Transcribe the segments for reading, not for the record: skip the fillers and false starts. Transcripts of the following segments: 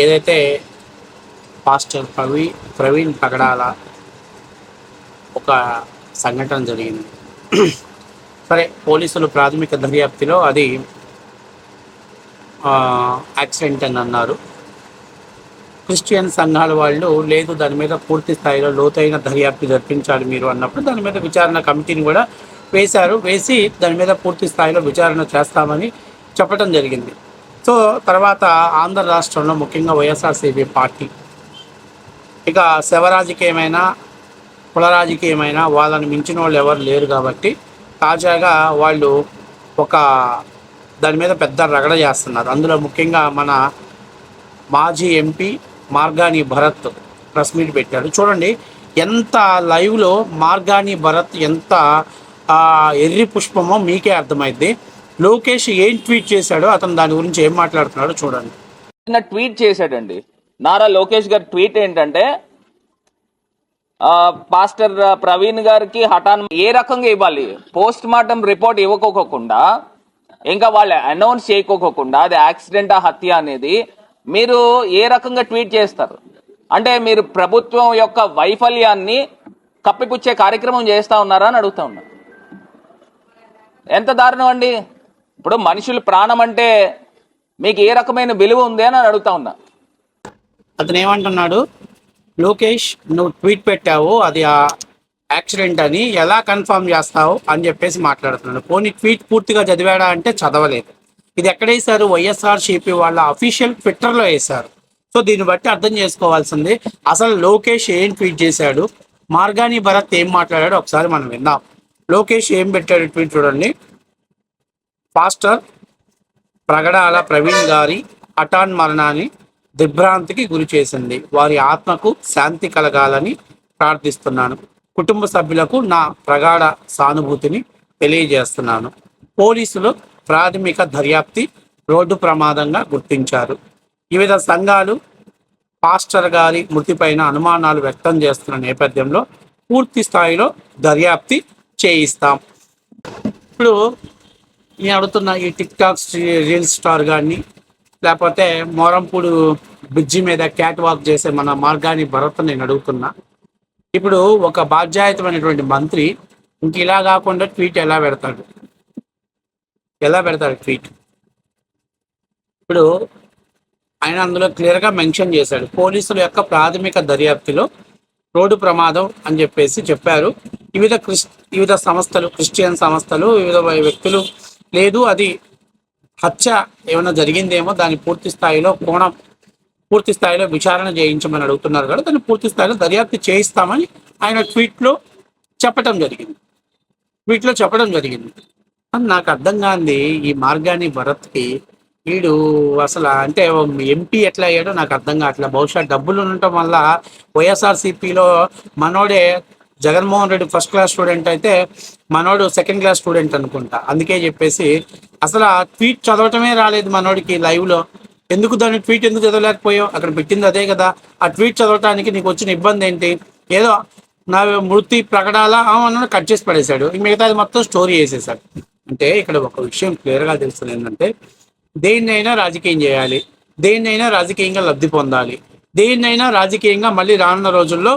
ఏదైతే పాస్టర్ ప్రవీణ్ పగడాల ఒక సంఘటన జరిగింది. సరే, పోలీసులు ప్రాథమిక దర్యాప్తులో అది యాక్సిడెంట్ అని అన్నారు. క్రిస్టియన్ సంఘాల వాళ్ళు లేదు, దాని మీద పూర్తి స్థాయిలో లోతైన దర్యాప్తు జరిపించాలి మీరు అన్నప్పుడు దాని మీద విచారణ కమిటీని కూడా వేసి దాని మీద పూర్తి స్థాయిలో విచారణ చేస్తామని చెప్పడం జరిగింది. సో తర్వాత ఆంధ్ర రాష్ట్రంలో ముఖ్యంగా వైఎస్ఆర్సీపీ పార్టీ ఇక శవ రాజకీయమైన కుల రాజకీయమైన వాళ్ళని మించిన వాళ్ళు ఎవరు లేరు కాబట్టి తాజాగా వాళ్ళు ఒక దాని మీద పెద్ద రగడ చేస్తున్నారు. అందులో ముఖ్యంగా మన మాజీ MP Margani Bharat press meet పెట్టాడు. చూడండి ఎంత లైవ్లో మార్గాని భరత్ ఎంత ఎర్రి పుష్పమో మీకే అర్థమైంది. లోకేష్ ఏం ట్వీట్ చేశాడో, అతను దాని గురించి ఏం మాట్లాడుతున్నాడో చూడండి. ట్వీట్ చేశాడండి నారా లోకేష్ గారి ట్వీట్ ఏంటంటే, పాస్టర్ ప్రవీణ్ గారికి హఠాన్ ఏ రకంగా ఇవ్వాలి, పోస్ట్ మార్టం రిపోర్ట్ ఇవ్వకోకుండా ఇంకా వాళ్ళు అనౌన్స్ చేయకోకుండా అది యాక్సిడెంట్ హత్య అనేది మీరు ఏ రకంగా ట్వీట్ చేస్తారు? అంటే మీరు ప్రభుత్వం యొక్క వైఫల్యాన్ని కప్పిపుచ్చే కార్యక్రమం చేస్తా ఉన్నారా అని అడుగుతా ఉన్నా. ఎంత దారుణం అండి! ఇప్పుడు మనుషుల ప్రాణం అంటే మీకు ఏ రకమైన విలువ ఉంది అని అడుగుతా ఉన్నా. అతను ఏమంటున్నాడు, లోకేష్ నువ్వు ట్వీట్ పెట్టావు అది యాక్సిడెంట్ అని ఎలా కన్ఫర్మ్ చేస్తావు అని చెప్పేసి మాట్లాడుతున్నాడు. పోనీ ట్వీట్ పూర్తిగా చదివాడా అంటే చదవలేదు. ఇది ఎక్కడ వేశారు? వైఎస్ఆర్సీపీ వాళ్ళ అఫీషియల్ ట్విట్టర్లో వేశారు. సో దీన్ని బట్టి అర్థం చేసుకోవాల్సింది అసలు లోకేష్ ఏం ట్వీట్ చేశాడు, మార్గాని భరత్ ఏం మాట్లాడాడు ఒకసారి మనం విందాం. లోకేష్ ఏం పెట్టాడు ట్వీట్ చూడండి. పాస్టర్ ప్రగడాల ప్రవీణ్ గారి హఠాన్ మరణాన్ని దిగ్భ్రాంతికి గురి చేసింది. వారి ఆత్మకు శాంతి కలగాలని ప్రార్థిస్తున్నాను. కుటుంబ సభ్యులకు నా ప్రగాఢ సానుభూతిని తెలియజేస్తున్నాను. పోలీసులు ప్రాథమిక దర్యాప్తి రోడ్డు ప్రమాదంగా గుర్తించారు. వివిధ సంఘాలు పాస్టర్ గారి మృతిపైన అనుమానాలు వ్యక్తం చేస్తున్న నేపథ్యంలో పూర్తి స్థాయిలో దర్యాప్తి చేయిస్తాం. ఇప్పుడు నేను అడుగుతున్న ఈ టిక్ టాక్ రీల్ స్టార్ కానీ లేకపోతే మోరంపూడు బ్రిడ్జి మీద క్యాట్ వాక్ చేసే మన మార్గాని భరత్ నేను అడుగుతున్నా, ఇప్పుడు ఒక బాధ్యాయుతమైనటువంటి మంత్రి ఇంక ఇలా కాకుండా ట్వీట్ ఎలా పెడతాడు ట్వీట్? ఇప్పుడు ఆయన అందులో క్లియర్గా మెన్షన్ చేశాడు, పోలీసుల యొక్క ప్రాథమిక దర్యాప్తులో రోడ్డు ప్రమాదం అని చెప్పేసి చెప్పారు. వివిధ సంస్థలు, క్రిస్టియన్ సంస్థలు, వివిధ వ్యక్తులు లేదు అది హత్య ఏమైనా జరిగిందేమో దాన్ని పూర్తి స్థాయిలో విచారణ చేయించమని అడుగుతున్నారు కదా, దాన్ని పూర్తి స్థాయిలో దర్యాప్తు చేయిస్తామని ఆయన ట్వీట్లో చెప్పడం జరిగింది. నాకు అర్థం కాంది ఈ మార్గాని భరత్కి వీడు అసలు అంటే ఎంపీ ఎట్లా అయ్యాడో నాకు అర్థం కావట్లేదు. బహుశా డబ్బులు ఉండటం వల్ల వైఎస్ఆర్సీపీలో మనోడే Jaganmohan Reddy first class student అయితే మనోడు సెకండ్ క్లాస్ స్టూడెంట్ అనుకుంటా. అందుకే చెప్పేసి అసలు ఆ ట్వీట్ చదవటమే రాలేదు మనోడికి లైవ్లో. దాని ట్వీట్ ఎందుకు చదవలేకపోయావు? అక్కడ పెట్టింది అదే కదా. ఆ ట్వీట్ చదవటానికి నీకు వచ్చిన ఇబ్బంది ఏంటి? ఏదో నా మృతి ప్రకటాల అన్న కట్ చేసి పడేశాడు, మిగతాది మొత్తం స్టోరీ వేసేసాడు. అంటే ఇక్కడ ఒక విషయం క్లియర్గా తెలుస్తుంది ఏంటంటే, దేన్నైనా రాజకీయం చేయాలి, దేన్నైనా రాజకీయంగా లబ్ధి పొందాలి, దేన్నైనా రాజకీయంగా మళ్ళీ రానున్న రోజుల్లో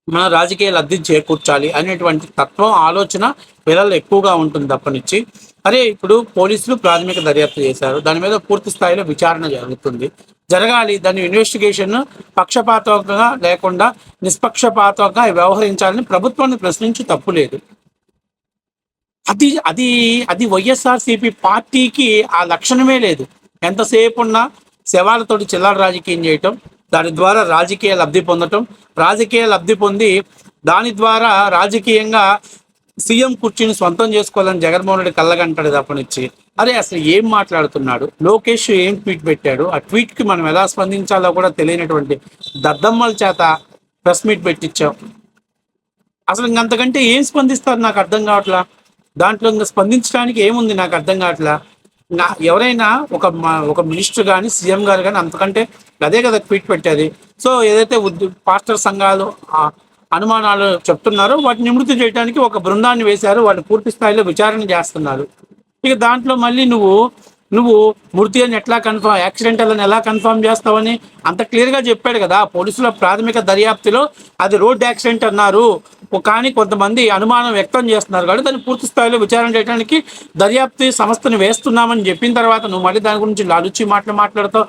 మన రాజకీయ లబ్ధి చేకూర్చాలి అనేటువంటి తత్వం ఆలోచన పిల్లలు ఎక్కువగా ఉంటుంది తప్పనిచ్చి, అరే ఇప్పుడు పోలీసులు ప్రాథమిక దర్యాప్తు చేశారు, దాని మీద పూర్తి స్థాయిలో విచారణ జరగాలి, దాని ఇన్వెస్టిగేషన్ పక్షపాతంగా లేకుండా నిష్పక్షపాతంగా వ్యవహరించాలని ప్రభుత్వాన్ని ప్రశ్నించి తప్పు లేదు. అది వైఎస్ఆర్సీపీ పార్టీకి ఆ లక్షణమే లేదు. ఎంతసేపు ఉన్నా శవాలతోటి చిల్లర రాజకీయం చేయటం, దాని ద్వారా రాజకీయ లబ్ధి పొంది దాని ద్వారా రాజకీయంగా సీఎం కుర్చీని సొంతం చేసుకోవాలని జగన్మోహన్ రెడ్డి కళ్ళగంటాడు తప్పనిచ్చి, అరే అసలు ఏం మాట్లాడుతున్నాడు? లోకేష్ ఏం ట్వీట్ పెట్టాడు? ఆ ట్వీట్కి మనం ఎలా స్పందించాలో కూడా తెలియనటువంటి దద్దమ్మల చేత ప్రెస్ మీట్ పెట్టించాం. అసలు ఇంకంతకంటే ఏం స్పందిస్తారు నాకు అర్థం కావట్లా. దాంట్లో ఇంకా స్పందించడానికి ఏముంది నాకు అర్థం కావట్లా. ఎవరైనా ఒక మినిస్టర్ కానీ సీఎం గారు కానీ అంతకంటే అదే కదా ట్వీట్ పెట్టేది. సో ఏదైతే పాస్టర్ సంఘాలు అనుమానాలు చెప్తున్నారో వాటిని నివృత్తి చేయడానికి ఒక బృందాన్ని వేశారు, వాళ్ళు పూర్తి స్థాయిలో విచారణ చేస్తున్నారు. ఇక దాంట్లో మళ్ళీ నువ్వు నువ్వు మృతి అని ఎట్లా కన్ఫర్మ్, యాక్సిడెంటల్ అని ఎలా కన్ఫర్మ్ చేస్తావని అంత క్లియర్గా చెప్పాడు కదా. పోలీసుల ప్రాథమిక దర్యాప్తులో అది రోడ్ యాక్సిడెంట్ అన్నారు, కానీ కొంతమంది అనుమానం వ్యక్తం చేస్తున్నారు కాబట్టి దాన్ని పూర్తి స్థాయిలో విచారణ చేయడానికి దర్యాప్తు సంస్థను వేస్తున్నామని చెప్పిన తర్వాత నువ్వు మళ్ళీ దాని గురించి లాలుచి మాట్లాడుతావు,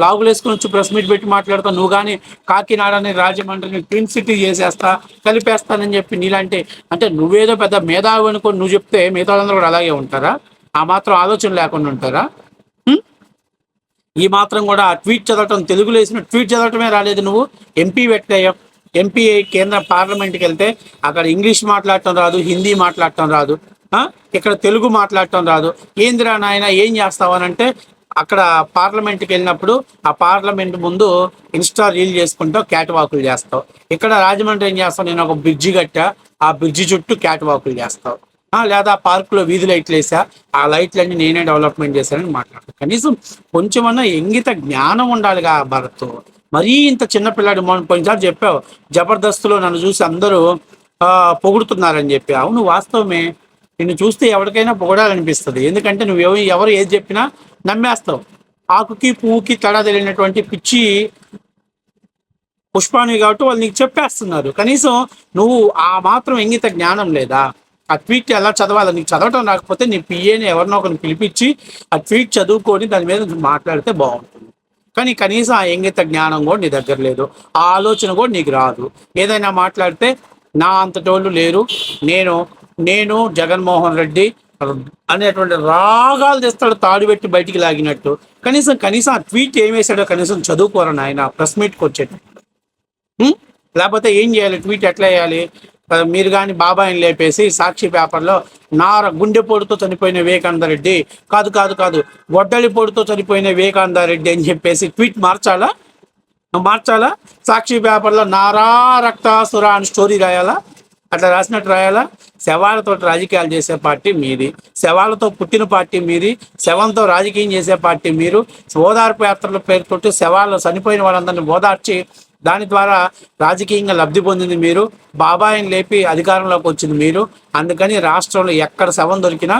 లాగులు వేసుకుని వచ్చి ప్రెస్ మీట్ పెట్టి మాట్లాడతావు. నువ్వు కానీ కాకినాడని రాజమండ్రిని ట్విన్ సిటీ చేసేస్తా, కలిపేస్తానని చెప్పి నీలాంటి, అంటే నువ్వేదో పెద్ద మేధావి అనుకో నువ్వు చెప్తే మిగతా వాళ్ళందరూ కూడా అలాగే ఉంటారా? ఆ మాత్రం ఆలోచన లేకుండా ఉంటారా? ఈ మాత్రం కూడా ఆ ట్వీట్ చదవటం, తెలుగులో వేసిన ట్వీట్ చదవటమే రాలేదు. నువ్వు ఎంపీ పెట్టావు, ఎంపీ కేంద్ర పార్లమెంట్కి వెళ్తే అక్కడ ఇంగ్లీష్ మాట్లాడటం రాదు, హిందీ మాట్లాడటం రాదు, ఇక్కడ తెలుగు మాట్లాడటం రాదు. ఏందిరా నాయన ఏం చేస్తావనంటే అక్కడ పార్లమెంట్కి వెళ్ళినప్పుడు ఆ పార్లమెంట్ ముందు ఇన్స్టా రీల్ చేసుకుంటావు, క్యాట్ వాకులు చేస్తావు. ఇక్కడ రాజమండ్రి ఏం చేస్తావు, నేను ఒక బ్రిడ్జి కట్టా, ఆ బ్రిడ్జి చుట్టూ క్యాట్ వాకులు చేస్తావు. లేదా పార్కులో వీధి లైట్లు వేసా, ఆ లైట్లన్నీ నేనే డెవలప్మెంట్ చేశానని మాట్లాడతాను. కనీసం కొంచెమన్నా ఇంగిత జ్ఞానం ఉండాలిగా భరత్. మరీ ఇంత చిన్నపిల్లాడు. కొన్నిసార్లు చెప్పావు జబర్దస్త్లో నన్ను చూసి అందరూ పొగుడుతున్నారని చెప్పి. అవును, వాస్తవమే. నిన్ను చూస్తే ఎవరికైనా పొగడాలనిపిస్తుంది. ఎందుకంటే ఎవరు ఏది చెప్పినా నమ్మేస్తావు. ఆకుకి పువ్వుకి తేడా తెలియనటువంటి పిచ్చి పుష్పాన్ని కాబట్టి వాళ్ళు నీకు చెప్పేస్తున్నారు. కనీసం నువ్వు ఆ మాత్రం ఇంగిత జ్ఞానం లేదా? ఆ ట్వీట్ ఎలా చదవాలి నీకు చదవటం రాకపోతే నీ పిఏని ఎవరినో ఒకరిని పిలిపించి ఆ ట్వీట్ చదువుకొని దాని మీద మాట్లాడితే బాగుంటుంది. కానీ కనీసం ఆ ఇంగిత జ్ఞానం కూడా నీ దగ్గర లేదు, ఆ ఆలోచన కూడా నీకు రాదు. ఏదైనా మాట్లాడితే నా అంతటోళ్ళు లేరు, నేను జగన్మోహన్ రెడ్డి అనేటువంటి రాగాలు తెస్తాడు, తాడు పెట్టి బయటికి లాగినట్టు. కనీసం ఆ ట్వీట్ ఏం వేసాడో కనీసం చదువుకోరని ఆయన ప్రెస్ మీట్కి వచ్చేటప్పుడు. లేకపోతే ఏం చేయాలి, ట్వీట్ ఎట్లా వేయాలి? మీరు కానీ బాబాయిని లేపేసి సాక్షి పేపర్లో గుండెపోటుతో చనిపోయిన వివేకానందరెడ్డి కాదు గొడ్డలిపోటుతో చనిపోయిన వివేకానందరెడ్డి అని చెప్పేసి ట్వీట్ మార్చాలా? సాక్షి పేపర్లో నారా రక్తాసుర అని స్టోరీ రాయాలా? అట్లా రాసినట్టు రాయాలా? శవాలతో రాజకీయాలు చేసే పార్టీ మీది, శవాలతో పుట్టిన పార్టీ మీది, శవంతో రాజకీయం చేసే పార్టీ మీరు. ఓదార్పు యాత్రల పేరుతోటి శవాలు చనిపోయిన వాళ్ళందరినీ ఓదార్చి దాని ద్వారా రాజకీయంగా లబ్ధి పొందింది మీరు. బాబాయిని లేపి అధికారంలోకి వచ్చింది మీరు. అందుకని రాష్ట్రంలో ఎక్కడ శవం దొరికినా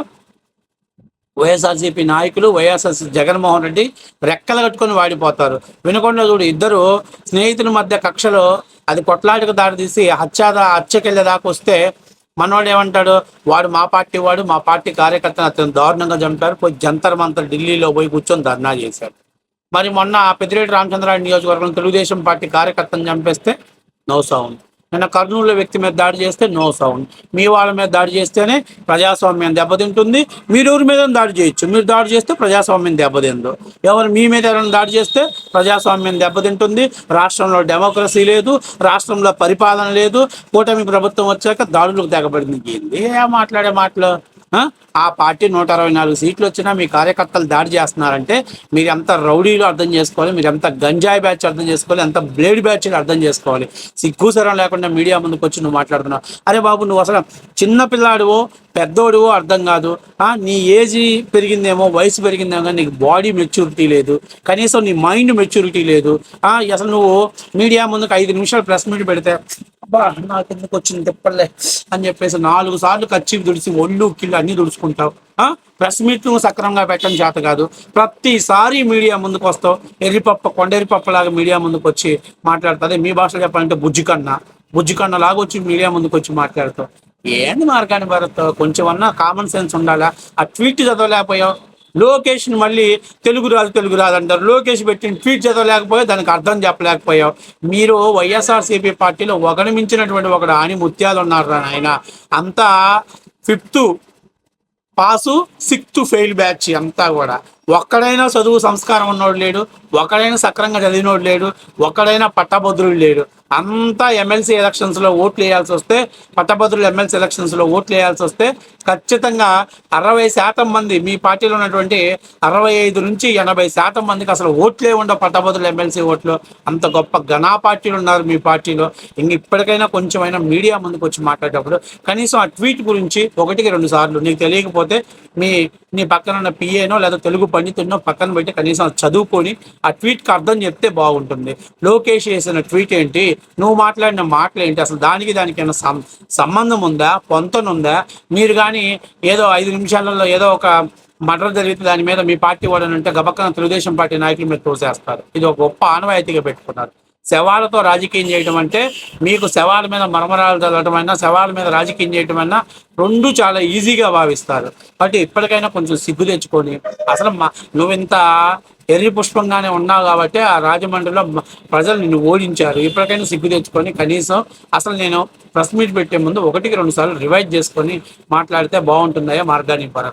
వైఎస్ఆర్సీపీ నాయకులు, వైఎస్ఆర్సీపీ జగన్మోహన్ రెడ్డి రెక్కలు కట్టుకొని వాడిపోతారు. వినకుండా చూడు, ఇద్దరు స్నేహితుల మధ్య కక్షలో అది కొట్లాటకు దారితీసి హత్యకెళ్ళే దాకా వస్తే మనవాడు ఏమంటాడు, వాడు మా పార్టీ కార్యకర్తను అతను దారుణంగా చంపారు, పోయి జంతర్ మంతర్ ఢిల్లీలో పోయి కూర్చొని ధర్నా చేశాడు. మరి మొన్న పెద్దిరెడ్డి రామచంద్రారెడ్డి నియోజకవర్గంలో తెలుగుదేశం పార్టీ కార్యకర్తను చంపేస్తే నో సౌండ్. నిన్న కర్నూలులో వ్యక్తి మీద దాడి చేస్తే నో సౌండ్. మీ వాళ్ళ మీద దాడి చేస్తేనే ప్రజాస్వామ్యం దెబ్బతింటుంది. మీరెవరి మీద దాడి చేయొచ్చు, మీరు దాడి చేస్తే ప్రజాస్వామ్యం దెబ్బతిందు. మీ మీద ఎవరైనా దాడి చేస్తే ప్రజాస్వామ్యం దెబ్బతింటుంది. రాష్ట్రంలో డెమోక్రసీ లేదు, రాష్ట్రంలో పరిపాలన లేదు. కూటమి ప్రభుత్వం వచ్చాక దాడులకు తెగబడింది. ఏంది మాట్లాడే మాటలు? ఆ పార్టీ 164 సీట్లు వచ్చినా మీ కార్యకర్తలు దాడి చేస్తున్నారంటే మీరు ఎంత రౌడీలు అర్థం చేసుకోవాలి, మీరు ఎంత గంజాయి బ్యాచ్ అర్థం చేసుకోవాలి, ఎంత బ్లేడ్ బ్యాచ్ అర్థం చేసుకోవాలి. సిగ్గుసరం లేకుండా మీడియా ముందుకు వచ్చి నువ్వు మాట్లాడుతున్నావు. అరే బాబు, నువ్వు అసలు చిన్నపిల్లాడువో పెద్దోడువో అర్థం కాదు. నీ ఏజ్ పెరిగిందేమో, వయసు పెరిగిందేమో, కానీ నీకు బాడీ మెచ్యూరిటీ లేదు, కనీసం నీ మైండ్ మెచ్యూరిటీ లేదు. అసలు నువ్వు మీడియా ముందుకు 5 నిమిషాలు ప్రెస్ మీట్ పెడితే అబ్బా నాకు ఎందుకు వచ్చింది తిప్పలే అని చెప్పేసి 4 సార్లు కచ్చి దుడిచి ఒళ్ళు కిళ్ళు అన్నీ దుడుచుకుంటావు. ప్రెస్ మీట్ నువ్వు సక్రమంగా పెట్టడం చేత కాదు. ప్రతిసారి మీడియా ముందుకు వస్తావు, కొండెరిపప్పలాగా మీడియా ముందుకు వచ్చి మాట్లాడుతుంది. మీ భాషలో చెప్పాలంటే బుజ్జికన్న లాగా వచ్చి మీడియా ముందుకు వచ్చి మాట్లాడతావు. ఏంది మార్గాన్ని భరత్, కొంచెమన్నా కామన్ సెన్స్ ఉండాలా? ఆ ట్వీట్ చదవలేకపోయావు. లోకేష్ మళ్ళీ తెలుగు రాదు అంటారు. లోకేష్ పెట్టిన ట్వీట్ చదవలేకపోయావు, దానికి అర్థం చెప్పలేకపోయావు. మీరు వైఎస్ఆర్సీపీ పార్టీలో ఒకడు మించినటువంటి ఒకడు ఆని ముత్యాలు ఉన్నారు ఆయన. అంతా 5th pass 6th fail batch అంతా కూడా. ఒక్కడైనా చదువు సంస్కారం ఉన్నోడు లేడు, ఒక్కడైనా సక్రంగా చదివినోడు లేడు, ఒక్కడైనా పట్టభద్రుడు లేడు. అంతా ఎమ్మెల్సీ ఎలక్షన్స్లో ఓట్లు వేయాల్సి వస్తే, పట్టభద్రులు ఎమ్మెల్సీ ఎలక్షన్స్లో ఓట్లు వేయాల్సి వస్తే ఖచ్చితంగా 60% మంది, మీ పార్టీలో ఉన్నటువంటి 65 నుంచి 80% మందికి అసలు ఓట్లే ఉండవు, పట్టభద్రులు ఎమ్మెల్సీ ఓట్లు. అంత గొప్ప ఘనా పార్టీలు ఉన్నారు మీ పార్టీలో. ఇప్పటికైనా కొంచెమైనా మీడియా ముందుకు వచ్చి మాట్లాడేటప్పుడు కనీసం ఆ ట్వీట్ గురించి 1-2 సార్లు నీకు తెలియకపోతే నీ పక్కన ఉన్న పిఏనో లేదా తెలుగు పండితున్నో పక్కన పెట్టి కనీసం చదువుకొని ఆ ట్వీట్కి అర్థం చెప్తే బాగుంటుంది. లోకేష్ చేసిన ట్వీట్ ఏంటి, నువ్వు మాట్లాడిన మాటలు ఏంటి, అసలు దానికి ఏమైనా సంబంధం ఉందా, పొంతనుందా? మీరు కానీ ఏదో 5 నిమిషాలలో ఏదో ఒక మర్డర్ జరిగితే దాని మీద మీ పార్టీ వాడని అంటే గబక్కన తెలుగుదేశం పార్టీ నాయకులు మీరు తోసేస్తారు. ఇది ఒక గొప్ప ఆనవాయితీగా పెట్టుకున్నారు. శవాలతో రాజకీయం చేయడం అంటే మీకు శవాల మీద మరమరాలు చల్లటం అయినా శవాల మీద రాజకీయం చేయటం అయినా రెండు చాలా ఈజీగా భావిస్తారు. కాబట్టి ఇప్పటికైనా కొంచెం సిగ్గు తెచ్చుకొని అసలు నువ్వు ఇంత ఎర్రి పుష్పంగానే ఉన్నావు కాబట్టి ఆ రాజమండ్రిలో ప్రజలు నిన్ను ఓడించారు. ఇప్పటికైనా సిగ్గు తెచ్చుకొని కనీసం అసలు నేను ప్రెస్ మీట్ పెట్టే ముందు 1-2 సార్లు రివైజ్ చేసుకొని మాట్లాడితే బాగుంటుందయ్యా మార్గానికి పరం.